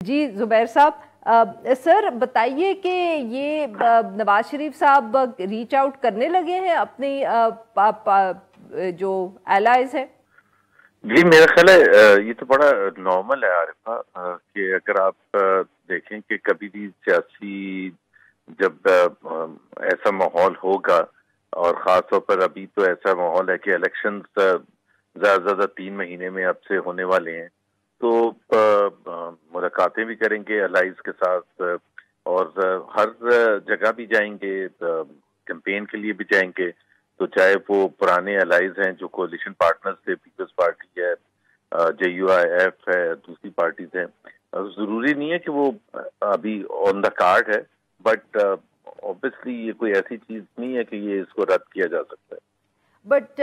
جی زبیر صاحب، سر بتائیے کہ یہ نواز شریف صاحب ریچ آؤٹ کرنے لگے ہیں اپنی جو الائز ہیں؟ جی میرا خیال ہے یہ تو بڑا نارمل ہے عارفہ، کہ اگر آپ دیکھیں کہ کبھی بھی سیاسی جب ایسا ماحول ہوگا، اور خاص طور پر ابھی تو ایسا ماحول ہے کہ الیکشن زیادہ زیادہ 3 مہینے میں اب سے ہونے والے ہیں، تو ملاقاتیں بھی کریں گے الائز کے ساتھ، اور ہر جگہ بھی جائیں گے، کیمپین کے لیے بھی جائیں گے، تو چاہے وہ پرانے الائز ہیں جو کولیشن پارٹنرز تھے، پیپلز پارٹی ہے، جے یو آئی ایف ہے، دوسری پارٹیز ہیں، ضروری نہیں ہے کہ وہ ابھی آن دا کارڈ ہے، بٹ اوبیسلی یہ کوئی ایسی چیز نہیں ہے کہ یہ اس کو رد کیا جا سکتا ہے۔ بٹ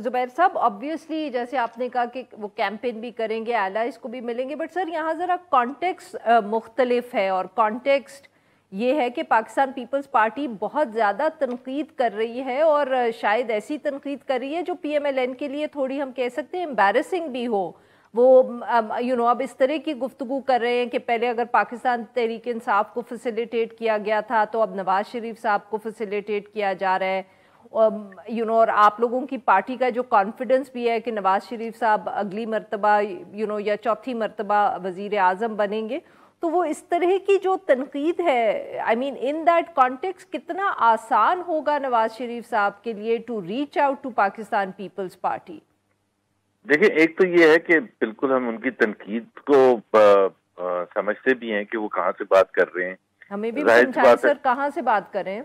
زبیر صاحب آبویسلی جیسے آپ نے کہا کہ وہ کیمپین بھی کریں گے، الائز کو بھی ملیں گے، بٹ سر یہاں ذرا کانٹیکسٹ مختلف ہے، اور کانٹیکسٹ یہ ہے کہ پاکستان پیپلز پارٹی بہت زیادہ تنقید کر رہی ہے، اور شاید ایسی تنقید کر رہی ہے جو پی ایم ایل این کے لیے تھوڑی ہم کہہ سکتے ہیں امبیرسنگ بھی ہو۔ وہ اب اس طرح کی گفتگو کر رہے ہیں کہ پہلے اگر پاکستان تحریک انصاف کو فیسیلیٹیٹ کیا گیا تھا تو اب نواز شریف صاحب کو فیسیلیٹیٹ کیا جا رہا ہے، اور آپ لوگوں کی پارٹی کا جو کانفیڈنس بھی ہے کہ نواز شریف صاحب اگلی مرتبہ یا چوتھی مرتبہ وزیر اعظم بنیں گے، تو وہ اس طرح کی جو تنقید ہے، آئی مین ان دیٹ کانٹیکسٹ کتنا آسان ہوگا نواز شریف صاحب کے لیے to reach out to Pakistan Peoples Party? دیکھیں، ایک تو یہ ہے کہ بالکل ہم ان کی تنقید کو سمجھتے بھی ہیں کہ وہ کہاں سے بات کر رہے ہیں، ہمیں بھی ظاہر سی سمجھائیں بات ہے۔ سر، کہاں سے بات کر رہے ہیں؟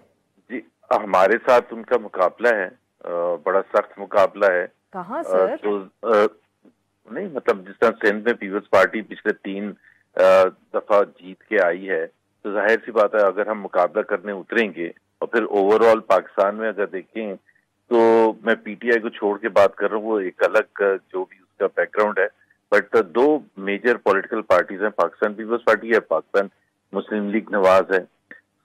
جی، ہمارے ساتھ ان کا مقابلہ ہے، بڑا سخت مقابلہ ہے۔ کہاں سر؟ تو نہیں، مطلب جس طرح سندھ میں پیپلز پارٹی پچھلے 3 دفعہ جیت کے آئی ہے، تو ظاہر سی بات ہے اگر ہم مقابلہ کرنے اتریں گے، اور پھر اوور آل پاکستان میں اگر دیکھیں تو میں پی ٹی آئی کو چھوڑ کے بات کر رہا ہوں، وہ ایک الگ جو بھی اس کا بیک گراؤنڈ ہے، بٹ 2 میجر پولیٹیکل پارٹیز ہیں، پاکستان پیپلز پارٹی ہے، پاکستان مسلم لیگ نواز ہے۔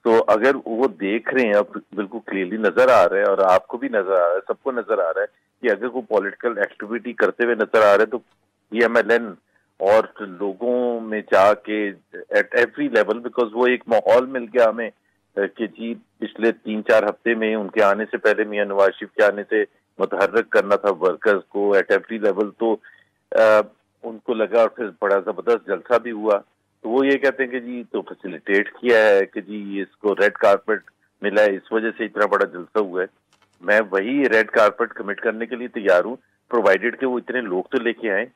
تو اگر وہ دیکھ رہے ہیں، اب بالکل کلیئرلی نظر آ رہا ہے، اور آپ کو بھی نظر آ رہا ہے، سب کو نظر آ رہا ہے کہ اگر کوئی پولیٹیکل ایکٹیویٹی کرتے ہوئے نظر آ رہے ہیں تو پی ایم ایل این اور لوگوں میں جا کے ایٹ ایوری لیول، بیکاز وہ ایک ماحول مل گیا ہمیں کہ جی پچھلے 3 4 ہفتے میں ان کے آنے سے پہلے میاں نواز شریف کے آنے سے متحرک کرنا تھا ورکرز کو ایٹ ایوری لیول، تو ان کو لگا، اور پھر بڑا زبردست جلسہ بھی ہوا، تو وہ یہ کہتے ہیں کہ جی تو فیسیلیٹیٹ کیا ہے کہ جی اس کو ریڈ کارپٹ ملا ہے، اس وجہ سے اتنا بڑا جلسہ ہوا ہے۔ میں وہی ریڈ کارپٹ کمٹ کرنے کے لیے تیار ہوں، پرووائڈیڈ کہ وہ اتنے لوگ تو لے کے آئیں۔